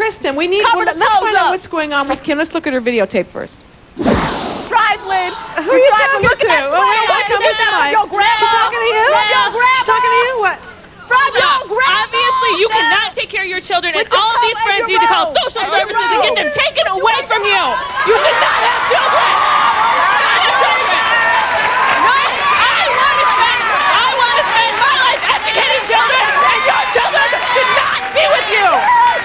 Kristen, we need... Cover the let's toes find out up. what's going on with Kim. Let's look at her videotape first. Trifling. Who are you talking to? Oh, wait, come with that mic. Your grandma. She's talking to you? From your grandma. She's talking to you? What? From your grandma. Obviously, you cannot take care of your children, and With your all of these cup and friends your need to call robe. social And your services and get robe. them taken away from you. You should not have children. Not have children. No, I want to spend my life educating children, and your children should not be with you.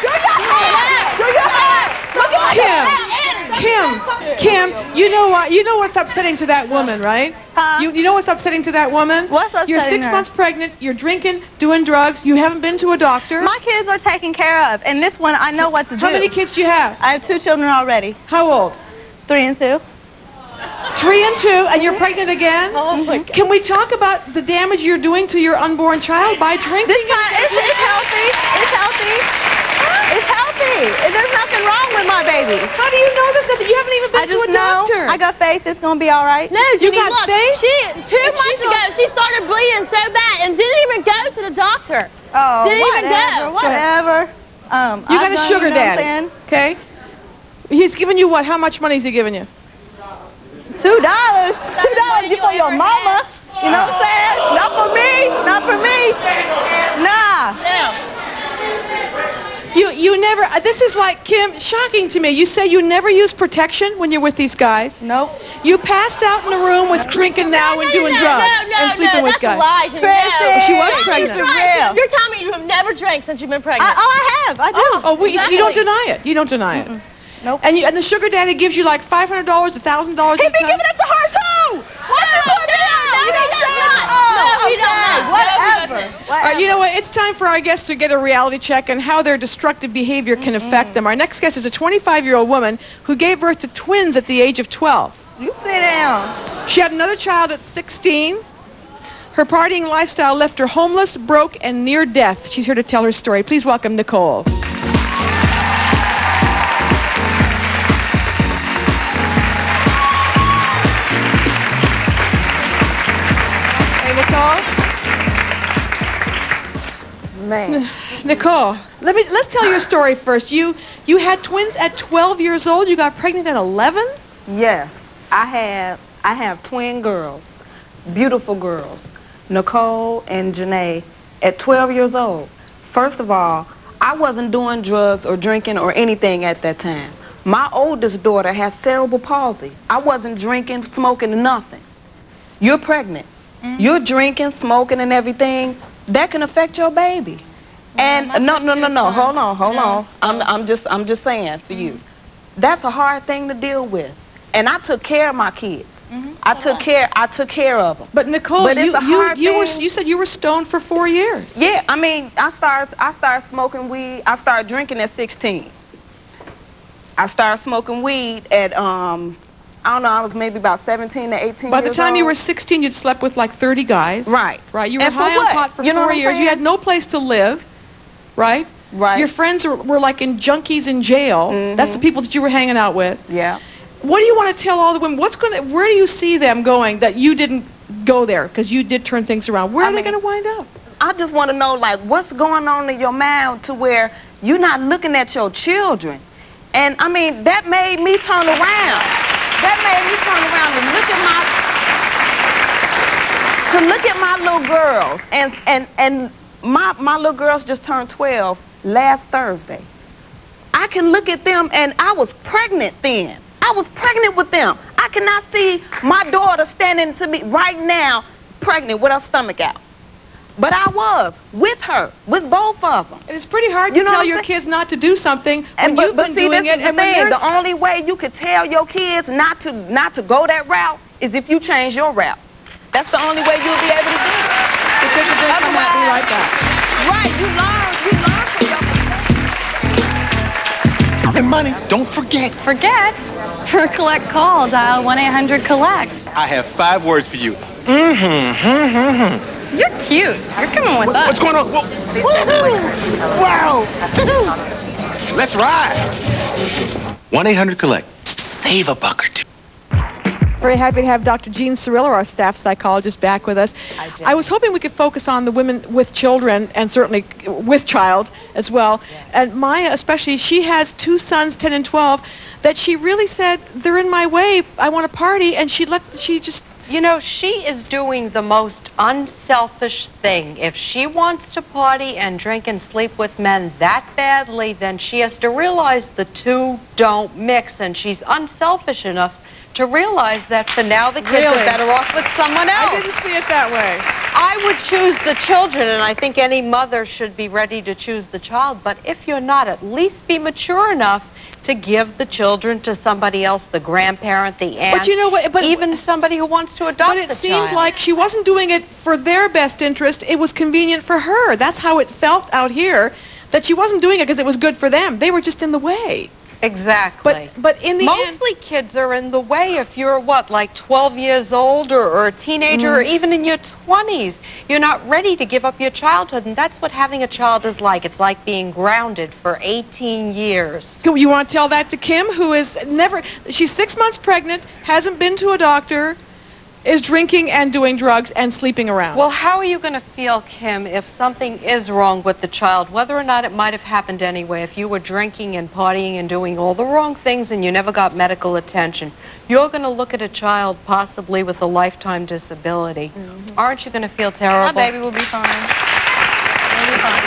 Do your hair. Do your hair. Look at my Kim, you know what? You know what's upsetting to that woman, right? Huh? You know what's upsetting to that woman? What's upsetting You're 6 her? months pregnant, you're drinking, doing drugs, you haven't been to a doctor. My kids are taken care of, and this one I know what to do. How many kids do you have? I have 2 children already. How old? 3 and 2. 3 and 2, and you're pregnant again? Oh my God. Can we talk about the damage you're doing to your unborn child by drinking? This time, it's healthy. It's healthy. It's healthy. There's nothing wrong with my baby. How do you know there's nothing? You haven't even I been to just a know. doctor. I got faith. It's gonna be all right. No, You Jenny, got look, faith? she 2 months ago she started bleeding so bad and didn't even go to the doctor. Oh, Didn't even whatever, go. whatever. You got a sugar daddy, okay? He's giving you what? How much money is he giving you? $2. $2 for your mama. You know what I'm saying? Not for me. Not for me. Nah. No. You never, this is like, Kim, shocking to me. You say you never use protection when you're with these guys. Nope. You passed out in the room with drinking now and doing drugs and sleeping with that's guys. a lie, Jenny. Chrissy. No. She was Jenny, pregnant. You're, Real. you're telling me you have never drank since you've been pregnant. I have. I do. You don't deny it. You don't deny it. Nope. And the sugar daddy gives you like $500, $1,000 He at be a time. giving it to her too. Why you put me out? You don't No, he doesn't. Whatever. All right, you know what? It's time for our guests to get a reality check on how their destructive behavior can affect them. Our next guest is a 25-year-old woman who gave birth to twins at the age of 12. You sit down. She had another child at 16. Her partying lifestyle left her homeless, broke, and near death. She's here to tell her story. Please welcome Nicole. Hey, Nicole. Man. Nicole, let's tell your story first. You had twins at 12 years old. You got pregnant at 11. Yes, I have twin girls, beautiful girls, Nicole and Janae, at 12 years old. First of all, I wasn't doing drugs or drinking or anything at that time. My oldest daughter has cerebral palsy. I wasn't drinking, smoking, nothing. You're pregnant. You're drinking, smoking, and everything. That can affect your baby. And no. Hold on. I'm just saying for you. That's a hard thing to deal with. And I took care of my kids. I took care of them. But Nicole, But it's a hard you thing. said you were stoned for 4 years. Yeah, I mean, I started smoking weed. I started drinking at 16. I started smoking weed at I don't know, I was maybe about 17 to 18 By the years time you old. were 16, you'd slept with like 30 guys. Right. Right. You were And for high on what? pot for You know 4 what I'm years. You saying? had no place to live. Right. Right. Your friends were like in junkies in jail. That's the people that you were hanging out with. Yeah. What do you want to tell all the women? Where do you see them going that you didn't go there because you did turn things around? Where are they going to wind up? I just want to know, like, what's going on in your mind to where you're not looking at your children. And, I mean, that made me turn around. That made me turn around and look at my little girls. And my little girls just turned 12 last Thursday. I can look at them, and I was pregnant then. I was pregnant with them. I cannot see my daughter standing to me right now pregnant with her stomach out. But I was with her, with both of them. And it's pretty hard to tell your kids not to do something when you've been doing it. And the only way you could tell your kids not to go that route is if you change your route. That's the only way you'll be able to do it. To take a break and not be like that. Right, you learn from your mistakes. And money, don't forget. Forget? For a collect call, dial 1-800-COLLECT. I have 5 words for you. You're cute. You're coming with us. What's going on? Wow! Let's ride. 1-800-COLLECT. Save a buck or two. Very happy to have Dr. Jean Cirillo, our staff psychologist, back with us. I was hoping we could focus on the women with children, and certainly with child as well. Yes. And Maya especially, she has 2 sons, 10 and 12, that she really said, they're in my way, I want to party, and she just... You know, she is doing the most unselfish thing. If she wants to party and drink and sleep with men that badly, then she has to realize the two don't mix, and she's unselfish enough to realize that for now the kids are better off with someone else. I didn't see it that way. I would choose the children, and I think any mother should be ready to choose the child, but if you're not, at least be mature enough to give the children to somebody else, the grandparent, the aunt, but you know what, even somebody who wants to adopt the child. But it seemed like she wasn't doing it for their best interest. It was convenient for her. That's how it felt out here, that she wasn't doing it because it was good for them. They were just in the way. Exactly. But in the mostly end, kids are in the way if you're, what, like 12 years old or a teenager or even in your 20s. You're not ready to give up your childhood, and that's what having a child is like. It's like being grounded for 18 years. You want to tell that to Kim, who is she's 6 months pregnant, hasn't been to a doctor, is drinking and doing drugs and sleeping around. Well, how are you going to feel, Kim, if something is wrong with the child, whether or not it might have happened anyway, if you were drinking and partying and doing all the wrong things and you never got medical attention? You're going to look at a child possibly with a lifetime disability. Aren't you going to feel terrible? My baby will be fine. It'll be fine.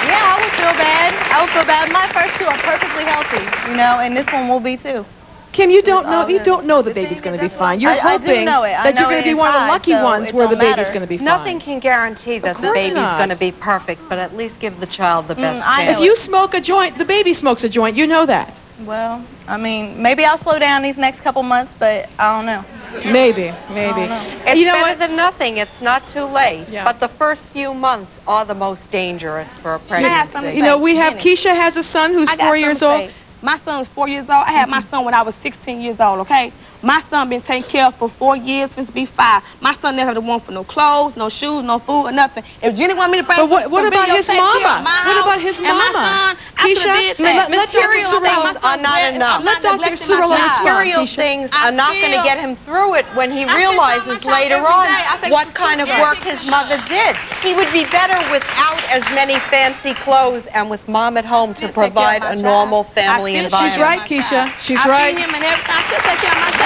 Yeah, I would feel bad. I would feel bad. My first 2 are perfectly healthy, you know, and this one will be too. Kim, you don't know the baby's going to be fine. You're hoping that you're going to be one of the lucky ones where the baby's going to be fine. Nothing can guarantee that the baby's going to be perfect, but at least give the child the best chance. If you smoke a joint, the baby smokes a joint. You know that. Well, I mean, maybe I'll slow down these next couple months, but I don't know. Maybe. It's better than nothing. It's not too late. Yeah. But the first few months are the most dangerous for a pregnancy. You know, we have Keisha has a son who's 4 years old. My son's 4 years old. I had my son when I was 16 years old, okay? My son been taken care of for 4 years, since be 5. My son never had to want for no clothes, no shoes, no food, or nothing. If Jenny wanted me to bring what about his mama? What about his mama? Keisha, material things are not enough. Let Dr. Cirillo respond. Material things are not going to get him through it when he realizes later on what kind of work his mother did. He would be better without as many fancy clothes and with mom at home to provide a normal family environment. She's right, Keisha. She's right.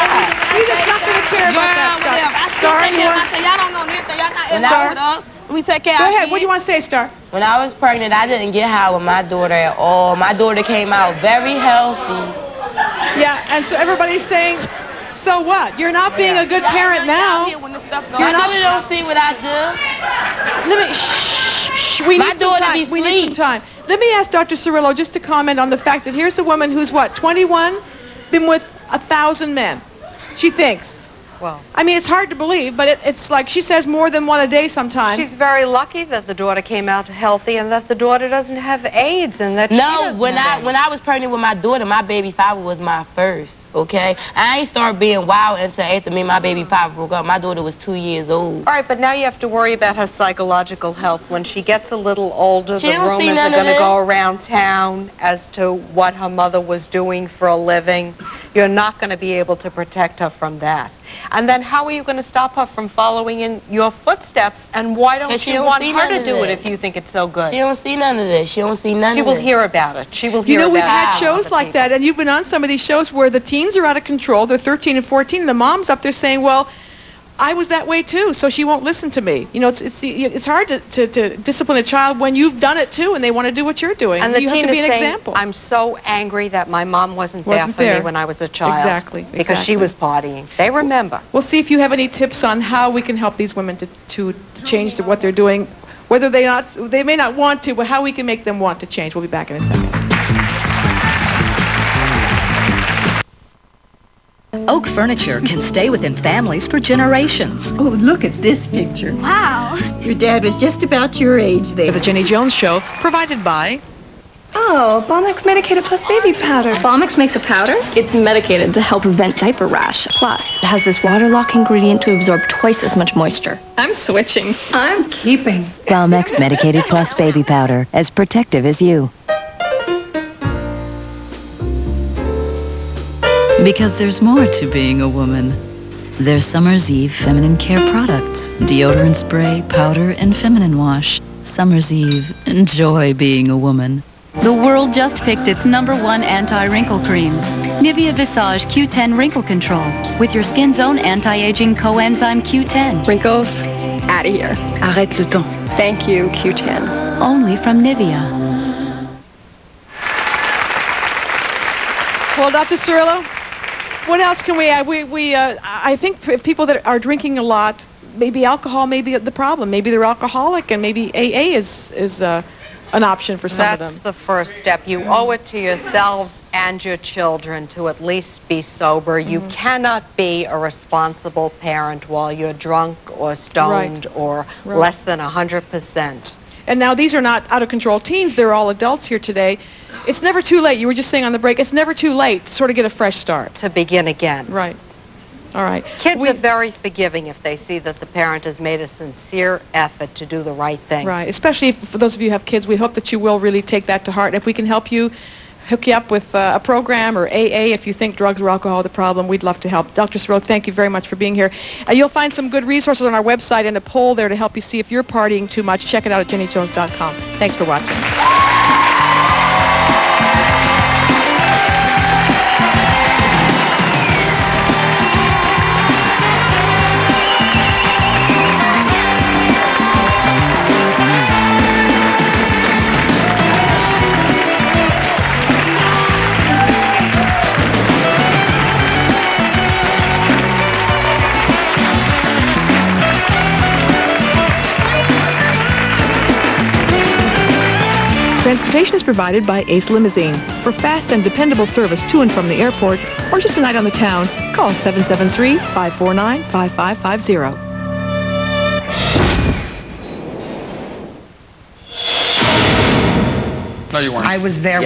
You're just not going to care about that stuff. Star, you want? Y'all don't know anything. Y'all not Star. We take care of Go ahead. What do you want to say, Star? When I was pregnant, I didn't get high with my daughter at all. My daughter came out very healthy. Yeah, and so everybody's saying, so what? You're not being a good parent now. My daughter don't see what I do. Let me, shh, we need some time. We need some time. Let me ask Dr. Cirillo just to comment on the fact that here's a woman who's, what, 21, been with 1,000 men. She thinks. Well, I mean, it's hard to believe, but it's like she says more than one a day sometimes. She's very lucky that the daughter came out healthy and that the daughter doesn't have AIDS and that when I was pregnant with my daughter, my baby father was my first, okay? I ain't started being wild until after me and my baby father broke up. My daughter was 2 years old. All right, but now you have to worry about her psychological health. When she gets a little older, the rumors are going to go around town as to what her mother was doing for a living. You're not going to be able to protect her from that. And then how are you going to stop her from following in your footsteps? And why don't you want her to do it if you think it's so good? She don't see none of this. She don't see none of this. She will hear about it. She will hear about it. You know, we've had shows like that, and you've been on some of these shows where the teens are out of control. They're 13 and 14, and the mom's up there saying, well, I was that way too, so she won't listen to me. You know, it's hard to discipline a child when you've done it too, and they want to do what you're doing. And the you teen have to be is an saying, example. I'm so angry that my mom wasn't there for me when I was a child. Exactly. Because she was partying. They remember. We'll see if you have any tips on how we can help these women to change what they're doing, whether they may not want to, but how we can make them want to change. We'll be back in a second. Oak furniture can stay within families for generations. Oh, look at this picture. Wow. Your dad was just about your age there. The Jenny Jones Show, provided by... Oh, Balmex Medicated Plus Baby Powder. Balmex makes a powder? It's medicated to help prevent diaper rash. Plus, it has this water-lock ingredient to absorb twice as much moisture. I'm switching. I'm keeping. Balmex Medicated Plus Baby Powder, as protective as you. Because there's more to being a woman There's Summer's Eve feminine care products. Deodorant spray, powder, and feminine wash. Summer's Eve. Enjoy being a woman. The world just picked its #1 anti-wrinkle cream. Nivea Visage Q10 Wrinkle Control with your skin's own anti-aging coenzyme Q10. Wrinkles, out of here. Arrête le temps. Thank you, Q10. Only from Nivea. Well, Dr. Cirillo, what else can we add? I think people that are drinking a lot, maybe alcohol may be the problem. Maybe they're alcoholic, and maybe AA is an option for some of them. That's the first step. You owe it to yourselves and your children to at least be sober. You cannot be a responsible parent while you're drunk or stoned or less than 100%. And now these are not out-of-control teens. They're all adults here today. It's never too late. You were just saying on the break, it's never too late to sort of get a fresh start. To begin again. Right. All right. Kids are very forgiving if they see that the parent has made a sincere effort to do the right thing. Right. Especially for those of you who have kids, we hope that you will really take that to heart. And if we can help you, hook you up with a program or AA if you think drugs or alcohol are the problem, we'd love to help. Dr. Cirillo, thank you very much for being here. You'll find some good resources on our website and a poll there to help you see if you're partying too much. Check it out at jennyjones.com. Thanks for watching. Transportation is provided by Ace Limousine. For fast and dependable service to and from the airport, or just a night on the town, call 773-549-5550. No, you weren't. I was there.